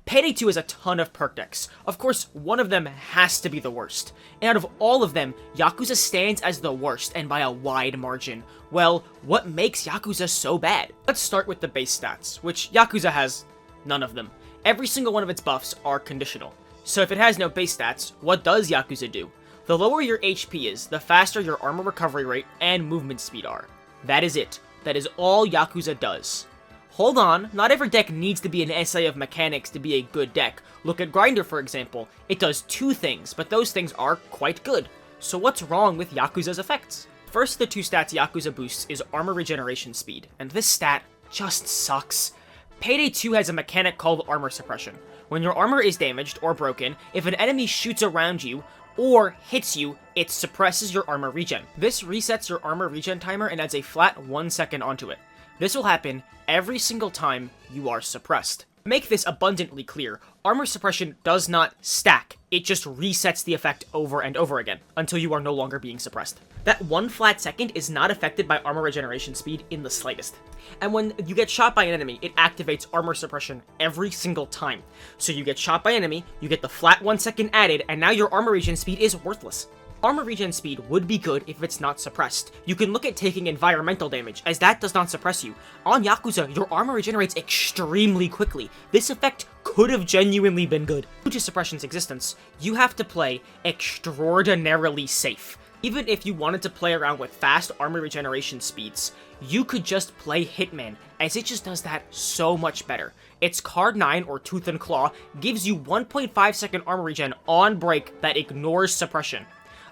Payday 2 has a ton of perk decks. Of course, one of them has to be the worst. And out of all of them, Yakuza stands as the worst, and by a wide margin. Well, what makes Yakuza so bad? Let's start with the base stats, which Yakuza has none of them. Every single one of its buffs are conditional. So if it has no base stats, what does Yakuza do? The lower your HP is, the faster your armor recovery rate and movement speed are. That is it. That is all Yakuza does. Hold on, not every deck needs to be an essay of mechanics to be a good deck. Look at Grinder, for example. It does two things, but those things are quite good. So what's wrong with Yakuza's effects? First of the two stats Yakuza boosts is armor regeneration speed, and this stat just sucks. Payday 2 has a mechanic called armor suppression. When your armor is damaged or broken, if an enemy shoots around you or hits you, it suppresses your armor regen. This resets your armor regen timer and adds a flat 1 second onto it. This will happen every single time you are suppressed. To make this abundantly clear, armor suppression does not stack. It just resets the effect over and over again, until you are no longer being suppressed. That 1 flat second is not affected by armor regeneration speed in the slightest. And when you get shot by an enemy, it activates armor suppression every single time. So you get shot by an enemy, you get the flat 1 second added, and now your armor regen speed is worthless. Armor regen speed would be good if it's not suppressed. You can look at taking environmental damage, as that does not suppress you. On Yakuza, your armor regenerates extremely quickly. This effect could have genuinely been good. Due to suppression's existence, you have to play extraordinarily safe. Even if you wanted to play around with fast armor regeneration speeds, you could just play Hitman, as it just does that so much better. Its Card 9, or Tooth and Claw, gives you 1.5 second armor regen on break that ignores suppression.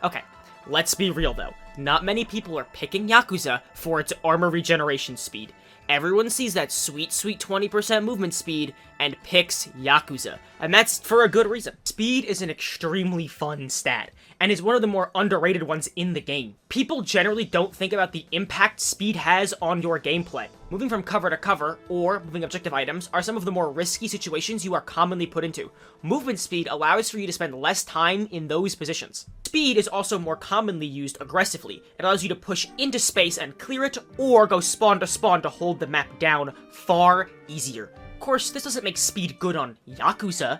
Okay, let's be real though. Not many people are picking Yakuza for its armor regeneration speed. Everyone sees that sweet 20% movement speed and picks Yakuza. And that's for a good reason. Speed is an extremely fun stat, and is one of the more underrated ones in the game. People generally don't think about the impact speed has on your gameplay. Moving from cover to cover, or moving objective items, are some of the more risky situations you are commonly put into. Movement speed allows for you to spend less time in those positions. Speed is also more commonly used aggressively. It allows you to push into space and clear it, or go spawn to hold the map down far easier. Of course, this doesn't make speed good on Yakuza.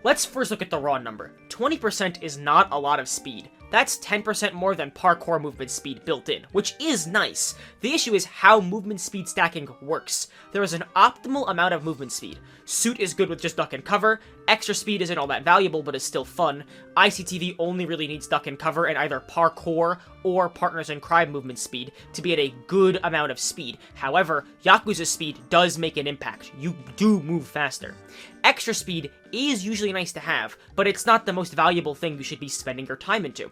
Let's first look at the raw number. 20% is not a lot of speed. That's 10% more than parkour movement speed built in, which is nice. The issue is how movement speed stacking works. There is an optimal amount of movement speed. Suit is good with just duck and cover, extra speed isn't all that valuable but is still fun, ICTV only really needs duck and cover and either parkour or partners in crime movement speed to be at a good amount of speed. However, Yakuza's speed does make an impact. You do move faster. Extra speed is usually nice to have, but it's not the most valuable thing you should be spending your time into.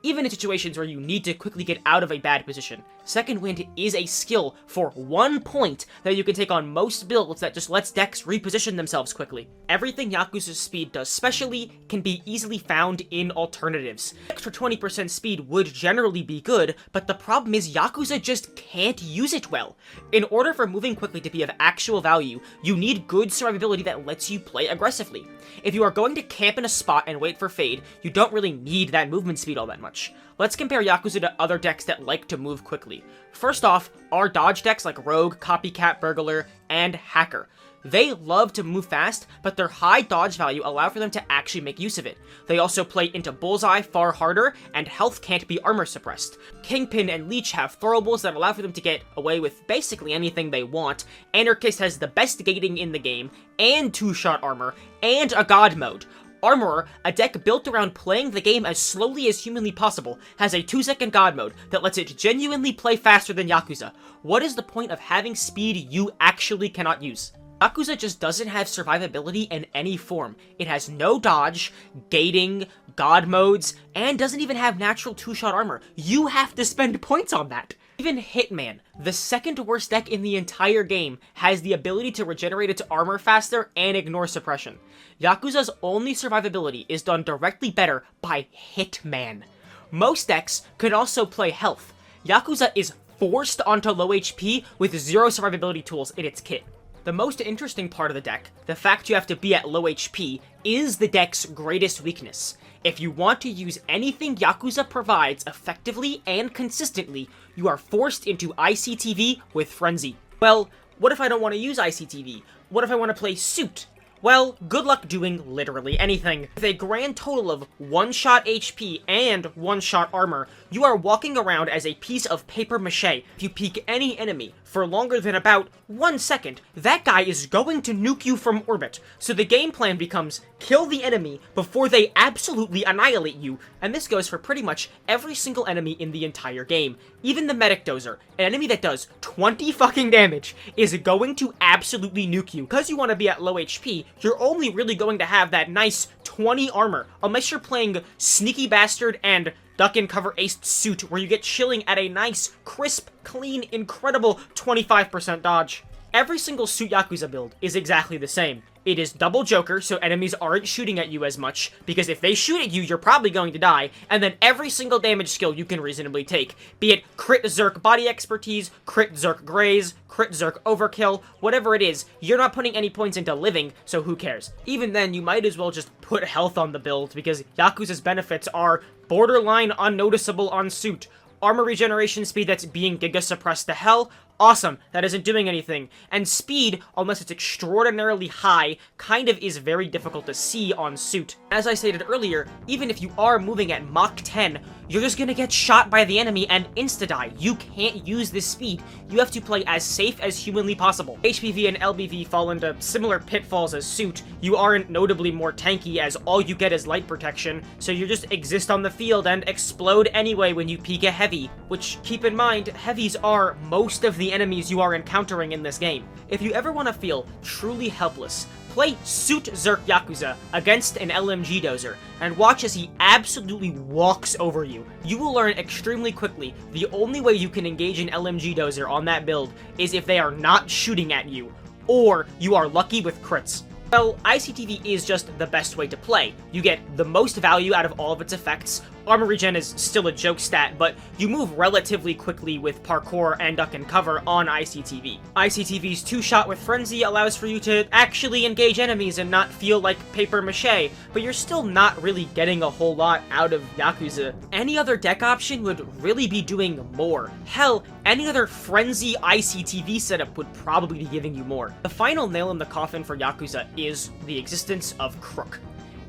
Even in situations where you need to quickly get out of a bad position, Second Wind is a skill for 1 point that you can take on most builds that just lets decks reposition themselves quickly. Everything Yakuza's speed does specially can be easily found in alternatives. Extra 20% speed would generally be good, but the problem is Yakuza just can't use it well. In order for moving quickly to be of actual value, you need good survivability that lets you play aggressively. If you are going to camp in a spot and wait for Fade, you don't really need that movement speed all that much. Let's compare Yakuza to other decks that like to move quickly. First off, are dodge decks like Rogue, Copycat, Burglar, and Hacker. They love to move fast, but their high dodge value allow for them to actually make use of it. They also play into Bullseye far harder, and health can't be armor suppressed. Kingpin and Leech have throwables that allow for them to get away with basically anything they want. Anarchist has the best gating in the game, and 2-shot armor, and a god mode. Armorer, a deck built around playing the game as slowly as humanly possible, has a 2-second god mode that lets it genuinely play faster than Yakuza. What is the point of having speed you actually cannot use? Yakuza just doesn't have survivability in any form. It has no dodge, gating, god modes, and doesn't even have natural 2-shot armor. You have to spend points on that. Even Hitman, the second worst deck in the entire game, has the ability to regenerate its armor faster and ignore suppression. Yakuza's only survivability is done directly better by Hitman. Most decks can also play health. Yakuza is forced onto low HP with 0 survivability tools in its kit. The most interesting part of the deck, the fact you have to be at low HP, is the deck's greatest weakness. If you want to use anything Yakuza provides effectively and consistently, you are forced into ICTV with Frenzy. Well, what if I don't want to use ICTV? What if I want to play Suit? Well, good luck doing literally anything. With a grand total of 1-shot HP and 1-shot armor, you are walking around as a piece of paper mache. If you peek any enemy for longer than about 1 second, that guy is going to nuke you from orbit. So the game plan becomes kill the enemy before they absolutely annihilate you, and this goes for pretty much every single enemy in the entire game. Even the medic dozer, an enemy that does 20 fucking damage, is going to absolutely nuke you. Because you want to be at low HP, you're only really going to have that nice 20 armor, unless you're playing Sneaky Bastard and Duck and Cover Aced Suit, where you get chilling at a nice, crisp, clean, incredible 25% dodge. Every single Suit Yakuza build is exactly the same. It is double Joker, so enemies aren't shooting at you as much, because if they shoot at you, you're probably going to die, and then every single damage skill you can reasonably take, be it Crit Zerk Body Expertise, Crit Zerk Graze, Crit Zerk Overkill, whatever it is, you're not putting any points into living, so who cares? Even then, you might as well just put health on the build, because Yakuza's benefits are borderline unnoticeable on Suit. Armor regeneration speed that's being giga suppressed to hell, awesome, that isn't doing anything. And speed, unless it's extraordinarily high, kind of is very difficult to see on Suit. As I stated earlier, even if you are moving at Mach 10, you're just gonna get shot by the enemy and insta-die. You can't use this speed. You have to play as safe as humanly possible. HPV and LBV fall into similar pitfalls as Suit. You aren't notably more tanky as all you get is light protection, so you just exist on the field and explode anyway when you peek a heavy, which, keep in mind, heavies are most of the enemies you are encountering in this game. If you ever want to feel truly helpless, play Suit Zerk Yakuza against an LMG dozer, and watch as he absolutely walks over you. You will learn extremely quickly the only way you can engage an LMG dozer on that build is if they are not shooting at you, or you are lucky with crits. Well, ICTV is just the best way to play. You get the most value out of all of its effects. Armor regen is still a joke stat, but you move relatively quickly with parkour and duck and cover on ICTV. ICTV's 2-shot with frenzy allows for you to actually engage enemies and not feel like paper mache, but you're still not really getting a whole lot out of Yakuza. Any other deck option would really be doing more. Hell, any other frenzy ICTV setup would probably be giving you more. The final nail in the coffin for Yakuza is the existence of Crook.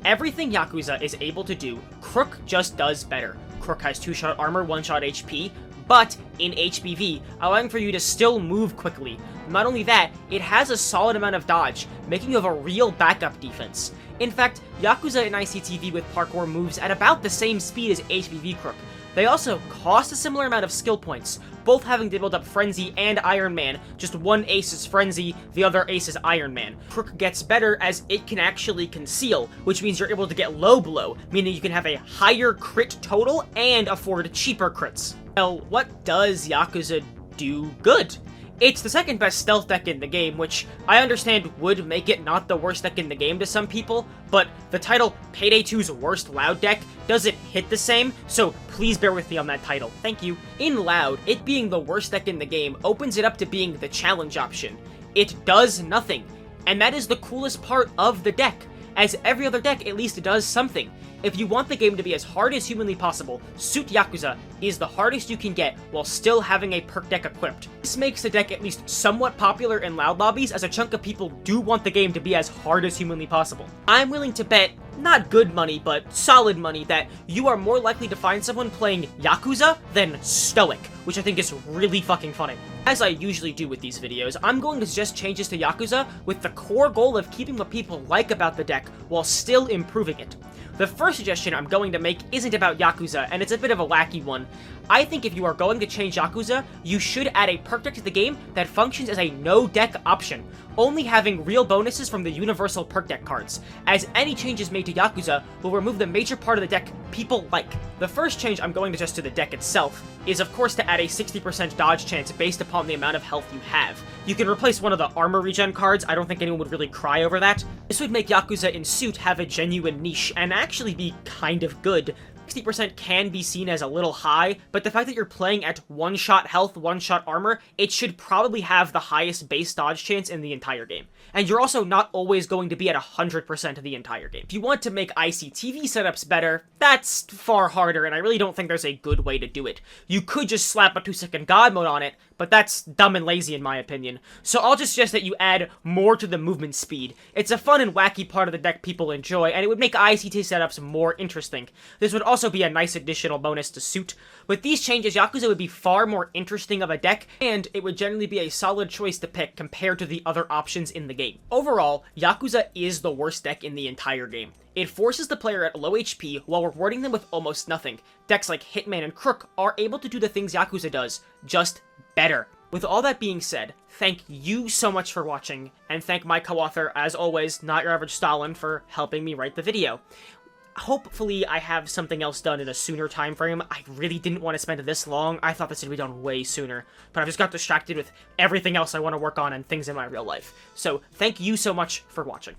Everything Yakuza is able to do, Crook just does better. Crook has 2-shot armor, 1-shot HP, but in HPV, allowing for you to still move quickly. Not only that, it has a solid amount of dodge, making you have a real backup defense. In fact, Yakuza and ICTV with parkour moves at about the same speed as HPV Crook. They also cost a similar amount of skill points, both having to build up Frenzy and Iron Man. Just one ace is Frenzy, the other ace is Iron Man. Crook gets better as it can actually conceal, which means you're able to get low blow, meaning you can have a higher crit total and afford cheaper crits. Well, what does Yakuza do good? It's the second best stealth deck in the game, which I understand would make it not the worst deck in the game to some people, but the title Payday 2's worst Loud deck doesn't hit the same, so please bear with me on that title. Thank you. In Loud, it being the worst deck in the game opens it up to being the challenge option. It does nothing, and that is the coolest part of the deck, as every other deck at least does something. If you want the game to be as hard as humanly possible, Suit Yakuza is the hardest you can get while still having a perk deck equipped. This makes the deck at least somewhat popular in Loud lobbies, as a chunk of people do want the game to be as hard as humanly possible. I'm willing to bet, not good money, but solid money, that you are more likely to find someone playing Yakuza than Stoic, which I think is really fucking funny. As I usually do with these videos, I'm going to suggest changes to Yakuza with the core goal of keeping what people like about the deck while still improving it. The first suggestion I'm going to make isn't about Yakuza, and it's a bit of a wacky one. I think if you are going to change Yakuza, you should add a perk deck to the game that functions as a no-deck option, only having real bonuses from the universal perk deck cards, as any changes made to Yakuza will remove the major part of the deck people like. The first change I'm going to suggest to the deck itself is of course to add a 60% dodge chance based upon the amount of health you have. You can replace one of the armor regen cards, I don't think anyone would really cry over that. This would make Yakuza in Suit have a genuine niche and actually be kind of good. 60% can be seen as a little high, but the fact that you're playing at one-shot health, one-shot armor, it should probably have the highest base dodge chance in the entire game. And you're also not always going to be at 100% of the entire game. If you want to make ICTV setups better, that's far harder, and I really don't think there's a good way to do it. You could just slap a 2-second God mode on it, but that's dumb and lazy in my opinion. So I'll just suggest that you add more to the movement speed. It's a fun and wacky part of the deck people enjoy, and it would make ICT setups more interesting. This would also be a nice additional bonus to suit. With these changes, Yakuza would be far more interesting of a deck, and it would generally be a solid choice to pick compared to the other options in the game. Overall, Yakuza is the worst deck in the entire game. It forces the player at low HP while rewarding them with almost nothing. Decks like Hitman and Crook are able to do the things Yakuza does, just better. With all that being said, thank you so much for watching, and thank my co-author, as always, Not Your Average Stalin, for helping me write the video. Hopefully I have something else done in a sooner time frame. I really didn't want to spend it this long. I thought this would be done way sooner, but I just got distracted with everything else I want to work on and things in my real life. So thank you so much for watching.